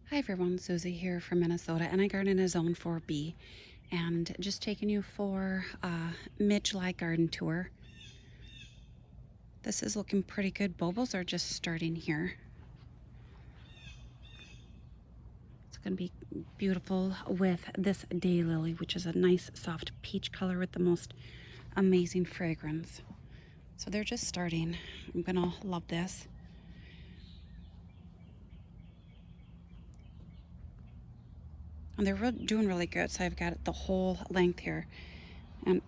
Hi everyone, Susie here from Minnesota, and I garden in a zone 4B, and just taking you for a mid-July garden tour. This is looking pretty good. Bulbs are just starting here. It's going to be beautiful with this daylily, which is a nice soft peach color with the most amazing fragrance. So they're just starting. I'm going to love this. And they're doing really good, so I've got it the whole length here. And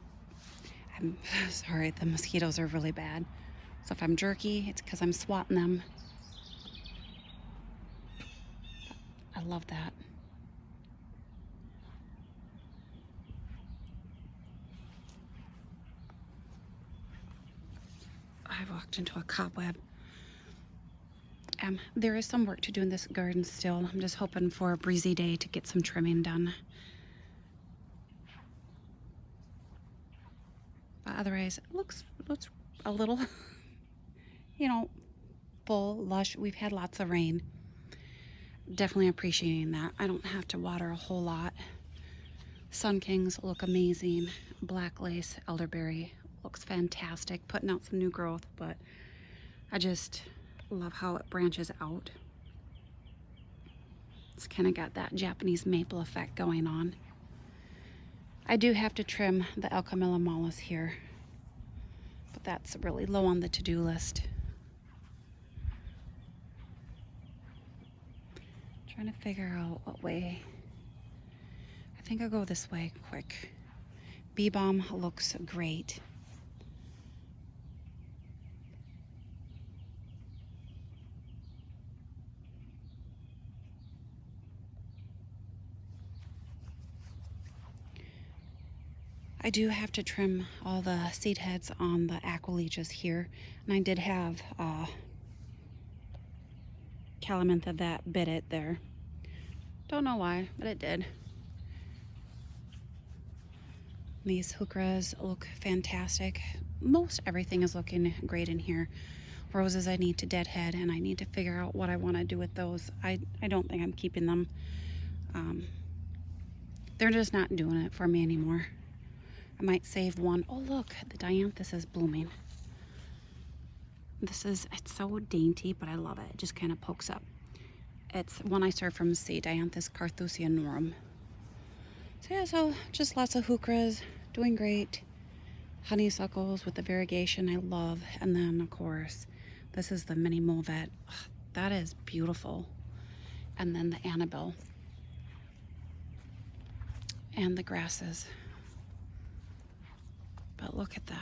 I'm sorry, the mosquitoes are really bad. So if I'm jerky, it's because I'm swatting them. I love that. I've walked into a cobweb. There is some work to do in this garden still. I'm just hoping for a breezy day to get some trimming done. But otherwise, it looks a little, full, lush. We've had lots of rain. Definitely appreciating that. I don't have to water a whole lot. Sun Kings look amazing. Black lace, elderberry looks fantastic. Putting out some new growth, but I just love how it branches out. It's kind of got that Japanese maple effect going on. I do have to trim the Alchemilla mollis here, but that's really low on the to-do list. Trying to figure out what way. I think I'll go this way quick. Bee balm looks great. I do have to trim all the seed heads on the Aqualegias here, and I did have Calamintha that bit it there. Don't know why, but it did. These heucheras look fantastic. Most everything is looking great in here. Roses I need to deadhead, and I need to figure out what I want to do with those. I don't think I'm keeping them. They're just not doing it for me anymore. I might save one. Oh look, the dianthus is blooming. It's so dainty, but I love it. It just kind of pokes up. It's one I serve from C, Dianthus carthusianorum. So yeah, so just lots of heucheras, doing great. Honeysuckles with the variegation I love. And then of course, this is the mini Mulvet. Oh, that is beautiful. And then the Annabelle. And the grasses. But look at that.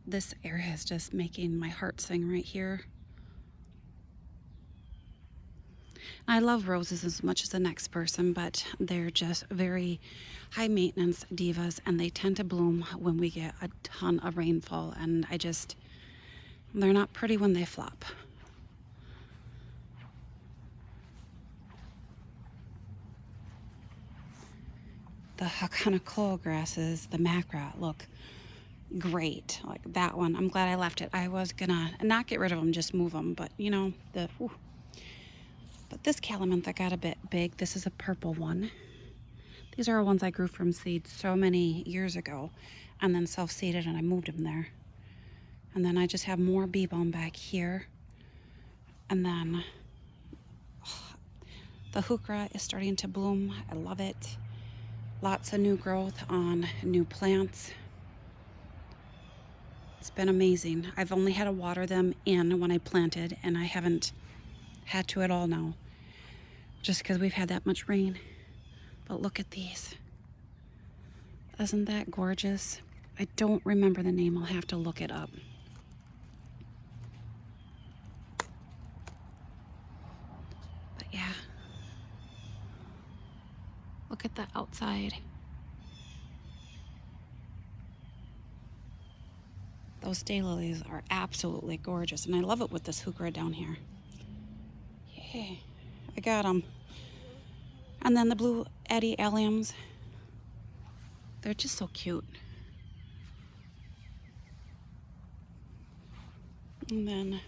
This area is just making my heart sing right here. I love roses as much as the next person, but they're just very high maintenance divas, and they tend to bloom when we get a ton of rainfall, and they're not pretty when they flop. The Hakana grasses, the Macra, look great. Like that one, I'm glad I left it. I was gonna not get rid of them, just move them, but But this Calamintha got a bit big. This is a purple one. These are ones I grew from seed so many years ago, and then self-seeded, and I moved them there. And then I just have more bee balm back here. And then the heuchera is starting to bloom. I love it. Lots of new growth on new plants. It's been amazing. I've only had to water them in when I planted, and I haven't had to at all now, just because we've had that much rain. But look at these. Isn't that gorgeous? I don't remember the name. I'll have to look it up. But yeah. Look at the outside. Those daylilies are absolutely gorgeous, and I love it with this heuchera down here. Yay, I got them. And then the blue Eddie alliums. They're just so cute. And then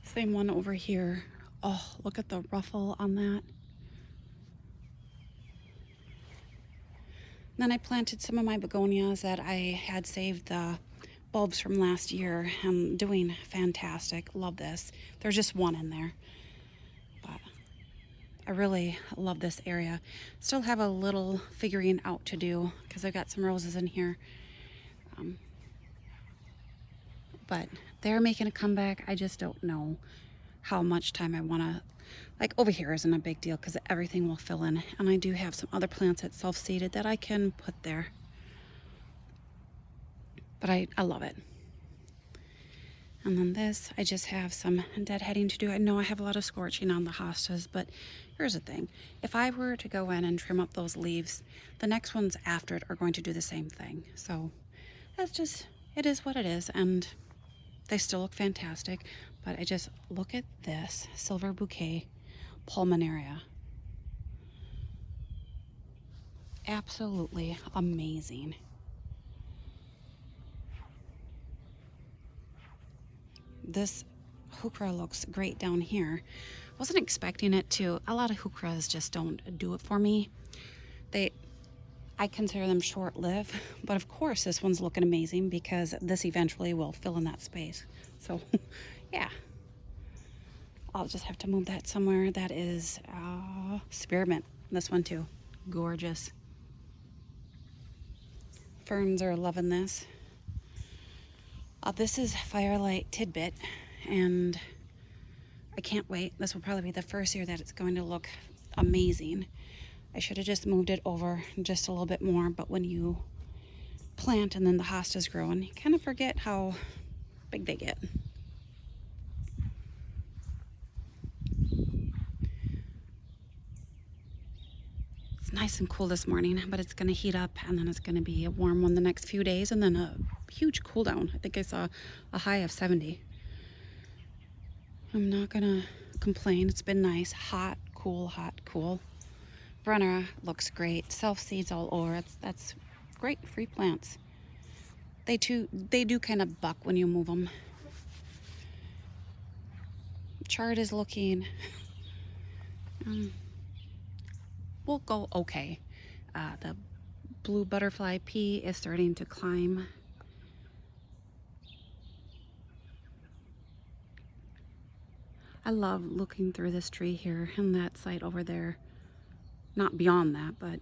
same one over here. Oh, look at the ruffle on that. Then I planted some of my begonias that I had saved the bulbs from last year. I'm doing fantastic. Love this. There's just one in there. But I really love this area. Still have a little figuring out to do because I've got some roses in here. But they're making a comeback. I just don't know how much time I want to, like over here isn't a big deal because everything will fill in. And I do have some other plants that's self-seeded that I can put there. But I love it. And then this, I just have some deadheading to do. I know I have a lot of scorching on the hostas, but here's the thing. If I were to go in and trim up those leaves, the next ones after it are going to do the same thing. So that's just, it is what it is. And they still look fantastic. But I just look at this silver bouquet pulmonaria. Absolutely amazing. This heuchera looks great down here. Wasn't expecting it to. A lot of heucheras just don't do it for me. I consider them short-lived, but of course this one's looking amazing because this eventually will fill in that space. So yeah, I'll just have to move that somewhere. That is spearmint. This one too, gorgeous. Ferns are loving this. This is Firelight Tidbit, and I can't wait. This will probably be the first year that it's going to look amazing. I should have just moved it over just a little bit more, but when you plant and then the hostas grow, and you kind of forget how big they get. It's nice and cool this morning, but it's going to heat up, and then it's going to be a warm one the next few days, and then a huge cool down. I think I saw a high of 70. I'm not going to complain. It's been nice. Hot, cool, hot, cool. Brenna looks great. Self-seeds all over. That's great. Free plants. They do kind of buck when you move them. Chard is looking... we'll go okay. The blue butterfly pea is starting to climb. I love looking through this tree here and that site over there. Not beyond that, but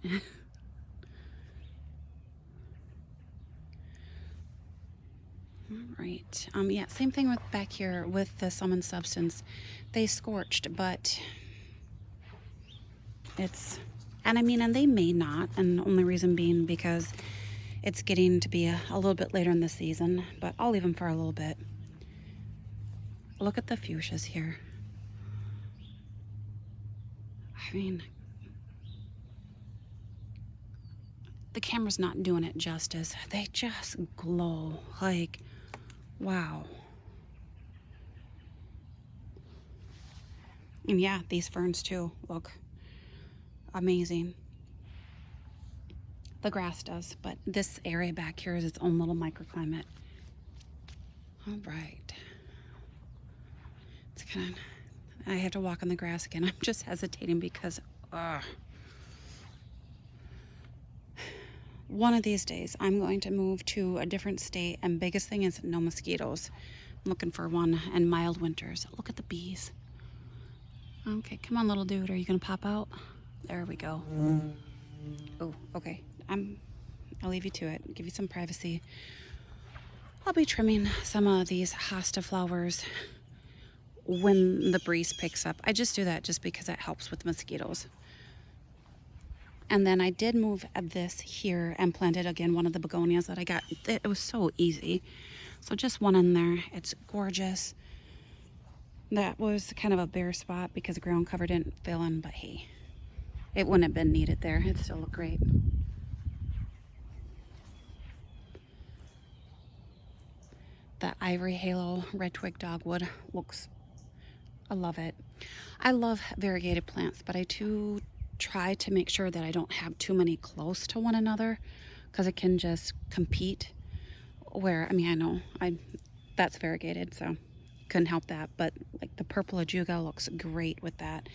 all right. Yeah, same thing with back here with the Summon Substance. They scorched, but it's, and I mean, and they may not, and the only reason being because it's getting to be a little bit later in the season, but I'll leave them for a little bit. Look at the fuchsias here. I mean, the camera's not doing it justice. They just glow. Like, wow. And yeah, these ferns too look amazing. The grass does, but this area back here is its own little microclimate. All right. It's kind of, I have to walk on the grass again. I'm just hesitating because, one of these days I'm going to move to a different state, and biggest thing is no mosquitoes. I'm looking for one and mild winters. Look at the bees. Okay, come on, little dude. Are you gonna pop out? There we go. Oh, okay. I'll leave you to it. Give you some privacy. I'll be trimming some of these hosta flowers when the breeze picks up. I just do that just because it helps with mosquitoes. And then I did move this here and planted again one of the begonias that I got. It was so easy. So just one in there. It's gorgeous. That was kind of a bare spot because the ground cover didn't fill in, but hey, it wouldn't have been needed there. It still looked great. The ivory halo red twig dogwood looks, I love it. I love variegated plants, but I do try to make sure that I don't have too many close to one another because it can just compete. Where, I mean, I know that's variegated, so couldn't help that. But like the purple ajuga looks great with that.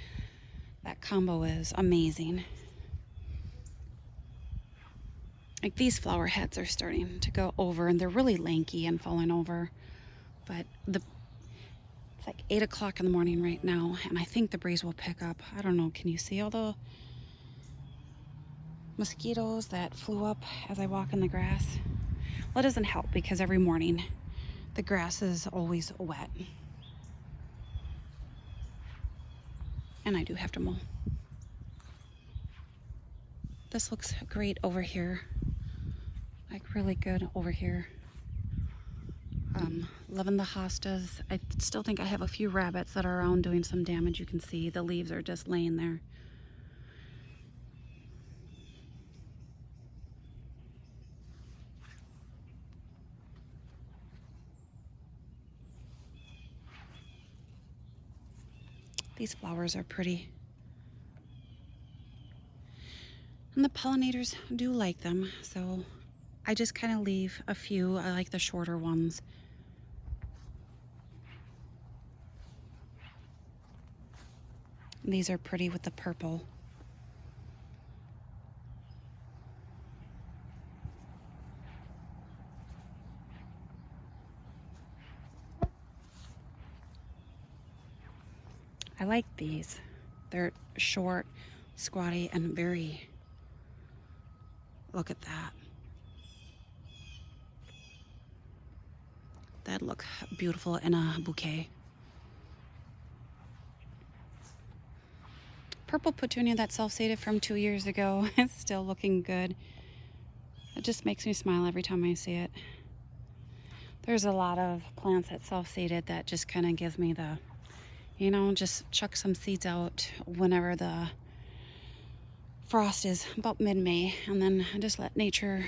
That combo is amazing. Like these flower heads are starting to go over, and they're really lanky and falling over. But it's like 8 o'clock in the morning right now, and I think the breeze will pick up. I don't know. Can you see all the mosquitoes that flew up as I walk in the grass? Well, it doesn't help because every morning the grass is always wet. And I do have to mow. This looks great over here. Like really good over here. Loving the hostas. I still think I have a few rabbits that are around doing some damage. You can see the leaves are just laying there. These flowers are pretty. And the pollinators do like them, so I just kind of leave a few. I like the shorter ones. These are pretty with the purple. I like these. They're short, squatty, and very, look at that. That'd look beautiful in a bouquet. Purple petunia that self-seeded from 2 years ago is still looking good. It just makes me smile every time I see it. There's a lot of plants that self-seeded that just kind of gives me the, you know, just chuck some seeds out whenever the frost is about mid-May, and then just let nature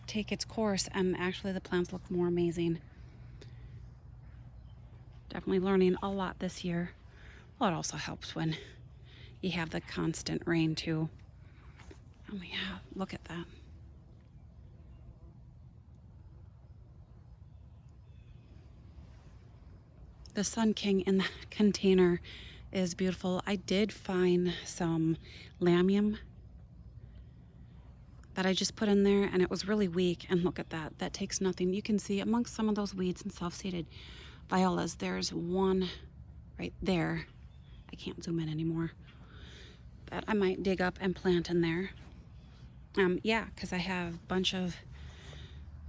take its course, and actually the plants look more amazing. Definitely learning a lot this year. Well, it also helps when you have the constant rain too. Oh yeah, look at that. The Sun King in that container is beautiful. I did find some lamium that I just put in there, and it was really weak, and look at that. That takes nothing. You can see amongst some of those weeds and self-seeded violas, there's one right there. I can't zoom in anymore. That I might dig up and plant in there. Yeah, because I have a bunch of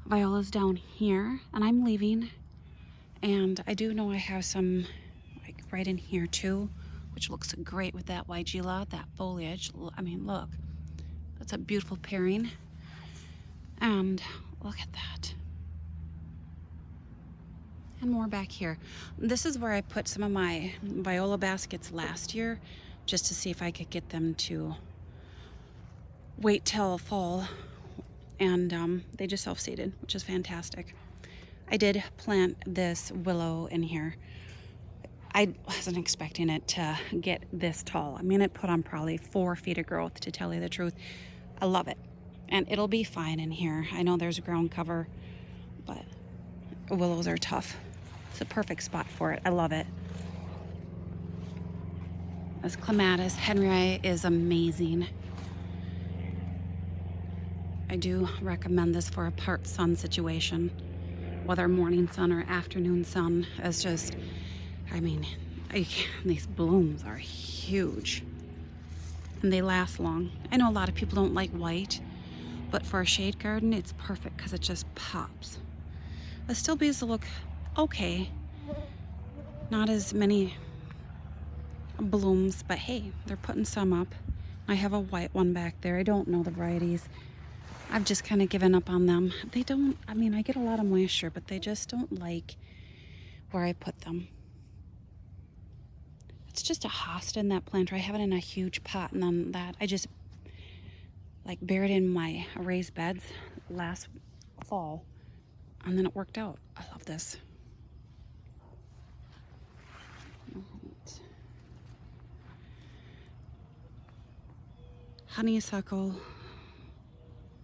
violas down here, and I'm leaving. And I do know I have some like right in here too, which looks great with that weigela, that foliage. I mean, look, that's a beautiful pairing. And look at that. And more back here. This is where I put some of my viola baskets last year, just to see if I could get them to wait till fall. And they just self-seeded, which is fantastic. I did plant this willow in here. I wasn't expecting it to get this tall. I mean, it put on probably 4 feet of growth, to tell you the truth. I love it. And it'll be fine in here. I know there's ground cover, but willows are tough. It's a perfect spot for it. I love it. This clematis Henry is amazing. I do recommend this for a part sun situation. Whether morning sun or afternoon sun, is just, I mean, these blooms are huge. And they last long. I know a lot of people don't like white, but for a shade garden, it's perfect because it just pops. The still bees look okay. Not as many blooms, but hey, they're putting some up. I have a white one back there. I don't know the varieties. I've just kind of given up on them. They don't, I mean, I get a lot of moisture, but they just don't like where I put them. It's just a hosta in that planter. I have it in a huge pot, and then that I just like buried in my raised beds last fall, and then it worked out. I love this. Right. Honeysuckle.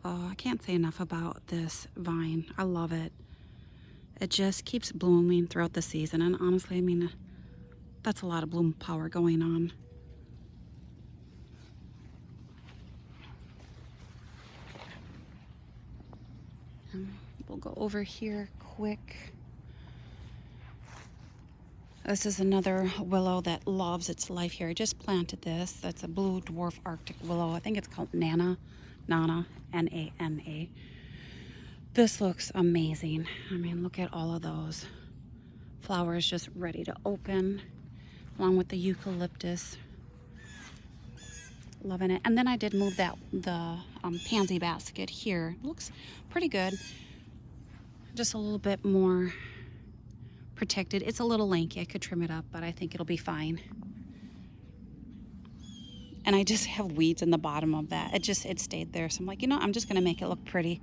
Oh, I can't say enough about this vine. I love it. It just keeps blooming throughout the season, and honestly, I mean, that's a lot of bloom power going on. We'll go over here quick. This is another willow that loves its life here. I just planted this. That's a blue dwarf Arctic willow. I think it's called Nana, N-A-N-A. This looks amazing. I mean, look at all of those flowers just ready to open, along with the eucalyptus. Loving it. And then I did move the pansy basket here. Looks pretty good. Just a little bit more protected. It's a little lanky. I could trim it up, but I think it'll be fine. And I just have weeds in the bottom of that. It stayed there. So I'm like, you know, I'm just going to make it look pretty.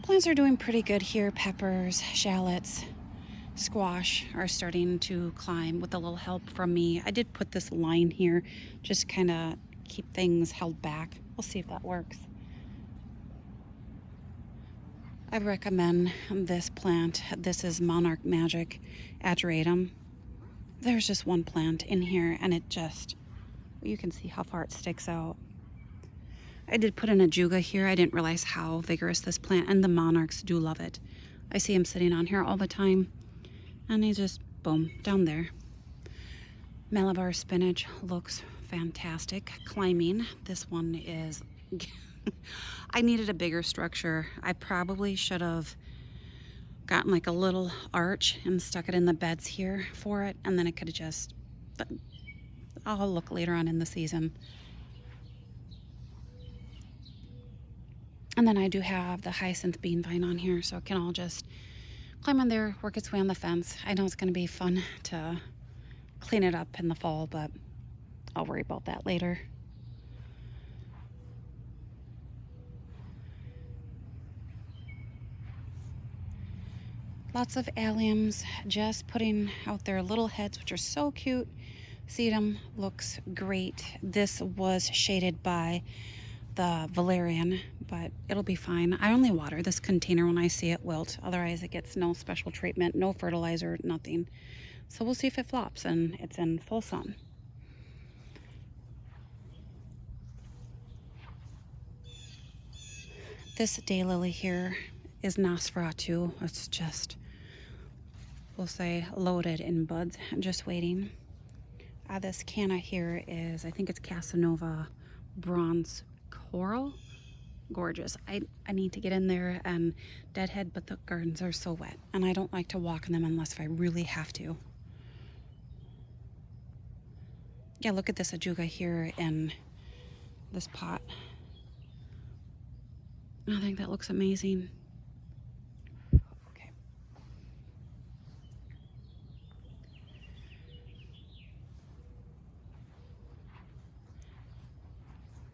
Plants are doing pretty good here. Peppers, shallots, squash are starting to climb with a little help from me. I did put this line here, just kind of keep things held back. We'll see if that works. I recommend this plant. This is Monarch Magic Ageratum. There's just one plant in here, and it just, you can see how far it sticks out. I did put in a Juga here. I didn't realize how vigorous this plant, and the monarchs do love it. I see him sitting on here all the time, and he just, boom, down there. Malabar spinach looks fantastic. Climbing. This one is, I needed a bigger structure. I probably should have gotten like a little arch and stuck it in the beds here for it, and then it could have just, I'll look later on in the season. And then I do have the hyacinth bean vine on here, so it can all just climb on there, work its way on the fence. I know it's going to be fun to clean it up in the fall, but I'll worry about that later. Lots of alliums, just putting out their little heads, which are so cute. Sedum looks great. This was shaded by the valerian, but it'll be fine. I only water this container when I see it wilt. Otherwise, it gets no special treatment, no fertilizer, nothing. So we'll see if it flops and it's in full sun. This daylily here is Nosferatu. It's just, we'll say, loaded in buds, just waiting. This canna here is, I think it's Casanova Bronze Coral. Gorgeous. I need to get in there and deadhead, but the gardens are so wet, and I don't like to walk in them unless if I really have to. Yeah, look at this Ajuga here in this pot. I think that looks amazing. Okay.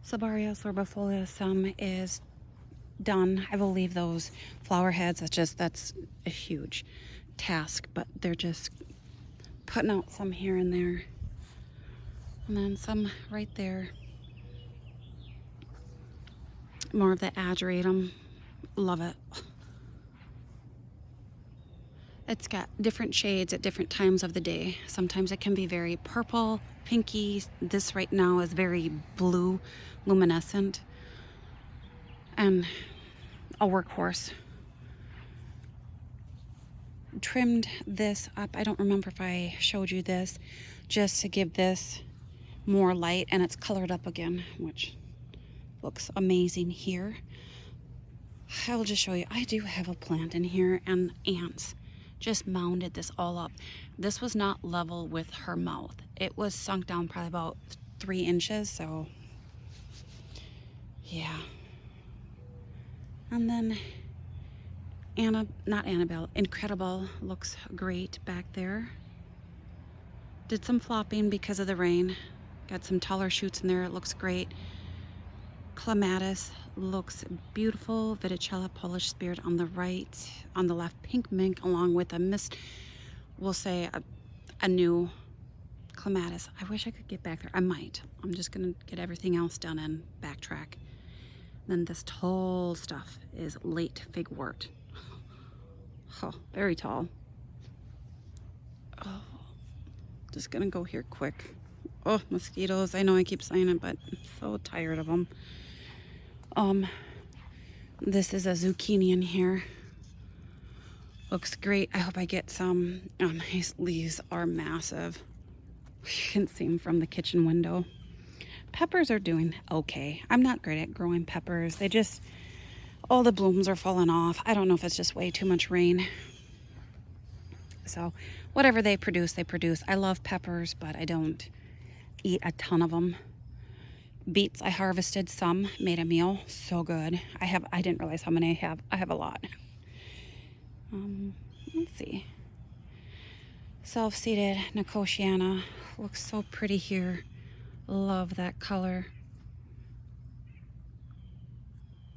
Sabaria sorbifolia, some is done. I believe those flower heads, that's a huge task, but they're just putting out some here and there. And then some right there. More of the ageratum. Love it. It's got different shades at different times of the day. Sometimes it can be very purple, pinky. This right now is very blue, luminescent. And a workhorse. Trimmed this up. I don't remember if I showed you this, just to give this more light, and it's colored up again, which looks amazing here. I'll just show you. I do have a plant in here, and ants just mounded this all up. This was not level with her mouth. It was sunk down probably about 3 inches, so yeah. And then not Annabelle, Incredible looks great back there. Did some flopping because of the rain. Got some taller shoots in there. It looks great. Clematis looks beautiful. Viticella Polish Spirit on the right. On the left, Pink Mink, along with a mist, we'll say a new clematis. I wish I could get back there. I might. I'm just going to get everything else done and backtrack. Then this tall stuff is late figwort. Oh, very tall. Oh, just gonna go here quick. Oh, mosquitoes. I know I keep saying it, but I'm so tired of them. This is a zucchini in here. Looks great. I hope I get some. These leaves are massive. You can see them from the kitchen window. Peppers are doing okay. I'm not great at growing peppers. They just, all the blooms are falling off. I don't know if it's just way too much rain. So whatever they produce, they produce. I love peppers, but I don't eat a ton of them. Beets, I harvested some, made a meal. So good. I didn't realize how many I have. I have a lot. Let's see. Self-seeded Nicotiana. Looks so pretty here. Love that color.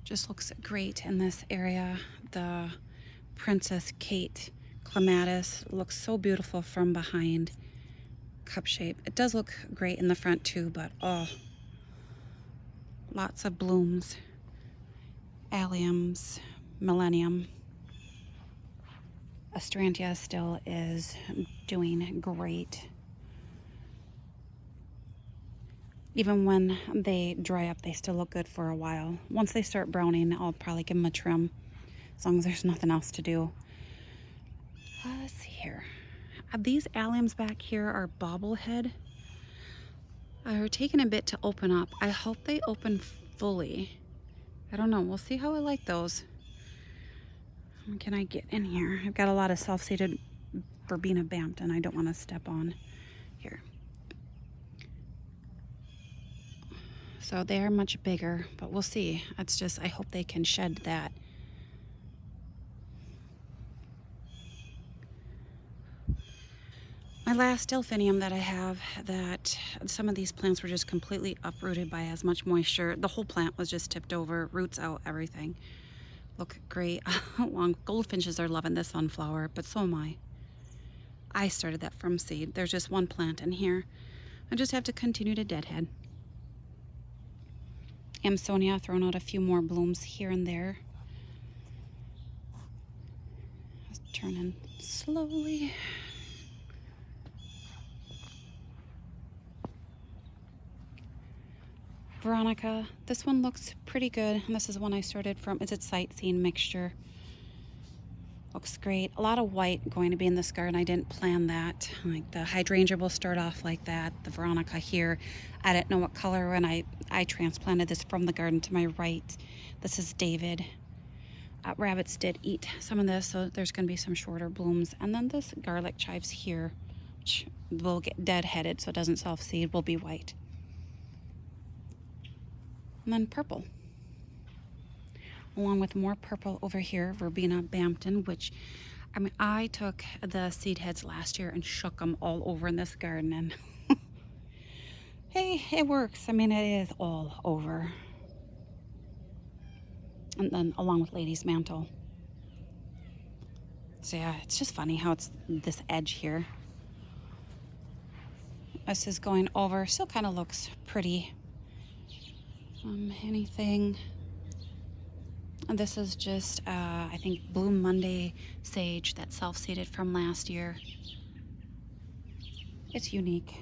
Just looks great in this area. The Princess Kate Clematis looks so beautiful from behind. Cup shape. It does look great in the front too, but oh, lots of blooms. Alliums, Millennium. Astrantia still is doing great. Even when they dry up, they still look good for a while. Once they start browning, I'll probably give them a trim, as long as there's nothing else to do. Let's see here. These alliums back here are bobblehead. Are taking a bit to open up. I hope they open fully. I don't know. We'll see how I like those. What can I get in here? I've got a lot of self-seeded Verbena Bampton I don't want to step on here. So they are much bigger, but we'll see. It's just, I hope they can shed that. My last delphinium that I have, that some of these plants were just completely uprooted by as much moisture. The whole plant was just tipped over, roots out, everything. Look great. Long goldfinches are loving this sunflower, but so am I. I started that from seed. There's just one plant in here. I just have to continue to deadhead. Amsonia throwing out a few more blooms here and there. Just turning slowly. Veronica, this one looks pretty good. And this is one I started from. It's a sightseeing mixture. Looks great. A lot of white going to be in this garden. I didn't plan that. Like the hydrangea will start off like that. The Veronica here, I didn't know what color when I transplanted this from the garden to my right. This is David. Rabbits did eat some of this, so there's going to be some shorter blooms. And then this garlic chives here, which will get dead-headed so it doesn't self-seed, will be white. And then purple. Along with more purple over here, Verbena Bampton, which, I mean, I took the seed heads last year and shook them all over in this garden, and hey, it works. I mean, it is all over. And then along with Lady's Mantle. So yeah, it's just funny how it's this edge here. This is going over, still kind of looks pretty. Anything. And this is just, I think, Bloom Monday sage that's self-seeded from last year. It's unique.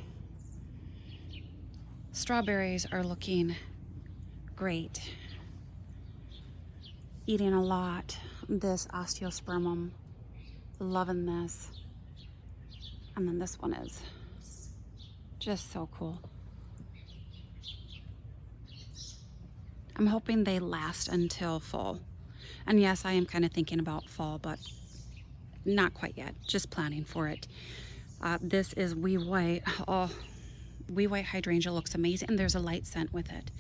Strawberries are looking great. Eating a lot. This osteospermum, loving this. And then this one is just so cool. I'm hoping they last until fall. And yes, I am kind of thinking about fall, but not quite yet. Just planning for it. This is Wee White. Oh, Wee White hydrangea looks amazing, and there's a light scent with it.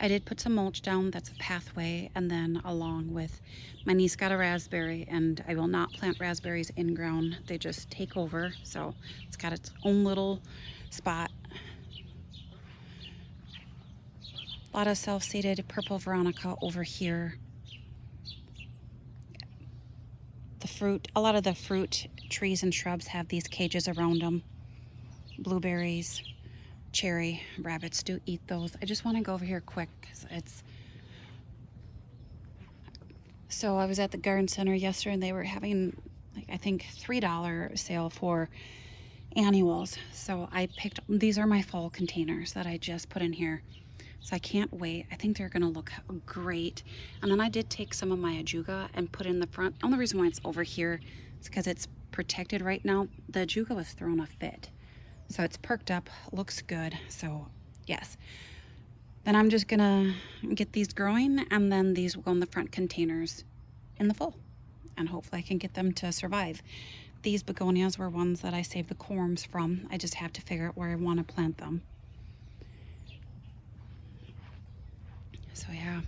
I did put some mulch down. That's a pathway, and then along with my niece got a raspberry, and I will not plant raspberries in ground. They just take over, so it's got its own little spot. A lot of self-seeded purple Veronica over here. The fruit, a lot of the fruit trees and shrubs have these cages around them. Blueberries, cherry, rabbits do eat those. I just want to go over here quick because it's... So I was at the garden center yesterday and they were having like I think $3 sale for annuals. So I picked, these are my fall containers that I just put in here. So I can't wait. I think they're gonna look great. And then I did take some of my ajuga and put it in the front. The only reason why it's over here is because it's protected right now. The ajuga was throwing a fit. So it's perked up, looks good. So yes. Then I'm just gonna get these growing, and then these will go in the front containers in the fall. And hopefully I can get them to survive. These begonias were ones that I saved the corms from. I just have to figure out where I want to plant them. So yeah.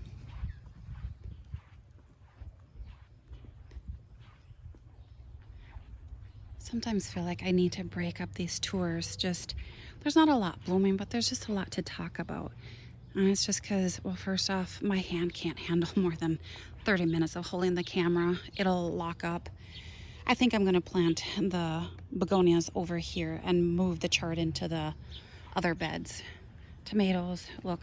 Sometimes feel like I need to break up these tours. Just, there's not a lot blooming, but there's just a lot to talk about. And it's just because, well, first off, my hand can't handle more than 30 minutes of holding the camera. It'll lock up. I think I'm going to plant the begonias over here and move the chart into the other beds. Tomatoes look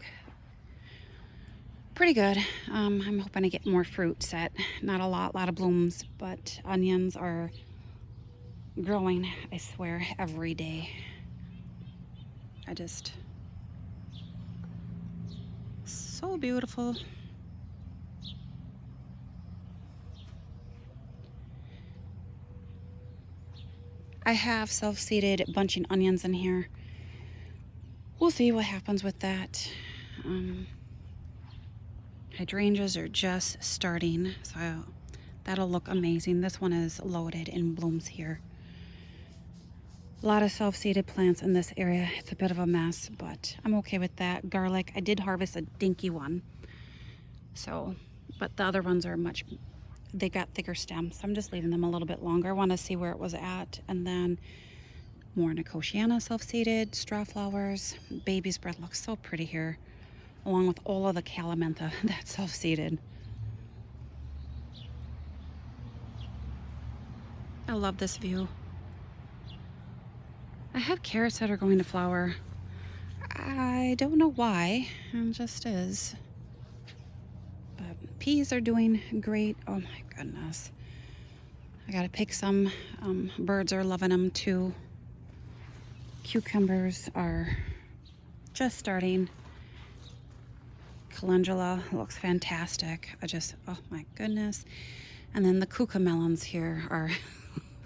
pretty good. I'm hoping to get more fruit set. Not a lot of blooms, but onions are growing, I swear, every day. So beautiful. I have self-seeded bunching onions in here. We'll see what happens with that. Hydrangeas are just starting, so that'll look amazing. This one is loaded in blooms here. A lot of self-seeded plants in this area. It's a bit of a mess, but I'm okay with that. Garlic, I did harvest a dinky one. So, but the other ones are they got thicker stems. So I'm just leaving them a little bit longer. I want to see where it was at. And then more Nicotiana self-seeded, straw flowers. Baby's breath looks so pretty here, along with all of the Calamantha that's self-seeded. I love this view. I have carrots that are going to flower. I don't know why, it just is. But peas are doing great. Oh my goodness. I gotta pick some. Birds are loving them too. Cucumbers are just starting. Calendula looks fantastic. Oh my goodness. And then the cucamelons here are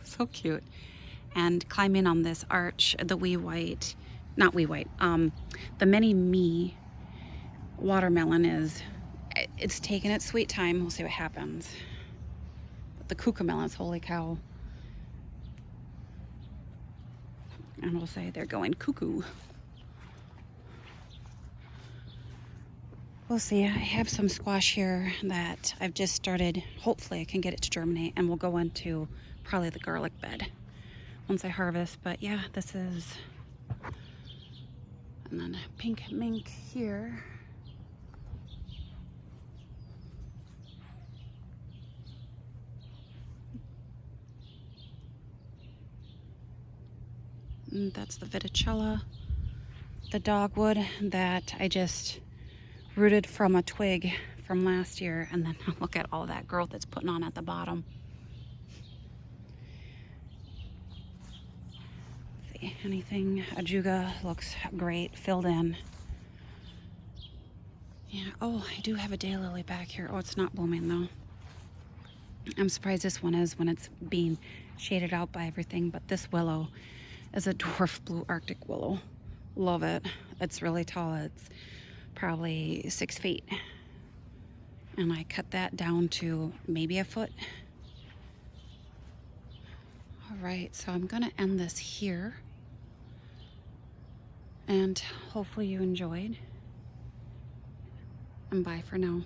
so cute. And climbing on this arch, the the Mini Me watermelon it's taking its sweet time. We'll see what happens. But the cucamelons, holy cow. And we'll say they're going cuckoo. We'll see. I have some squash here that I've just started. Hopefully I can get it to germinate, and we'll go into probably the garlic bed once I harvest. But yeah, this is, and then pink mink here. And that's the Viticella, the dogwood that I just rooted from a twig from last year, and then look at all that growth it's putting on at the bottom. Let's see, anything, ajuga looks great, filled in. Yeah, oh, I do have a daylily back here. Oh, it's not blooming though. I'm surprised this one is when it's being shaded out by everything, but this willow is a dwarf blue Arctic willow. Love it. It's really tall. It's probably 6 feet. And I cut that down to maybe a foot. All right, so I'm gonna end this here. And hopefully you enjoyed. And bye for now.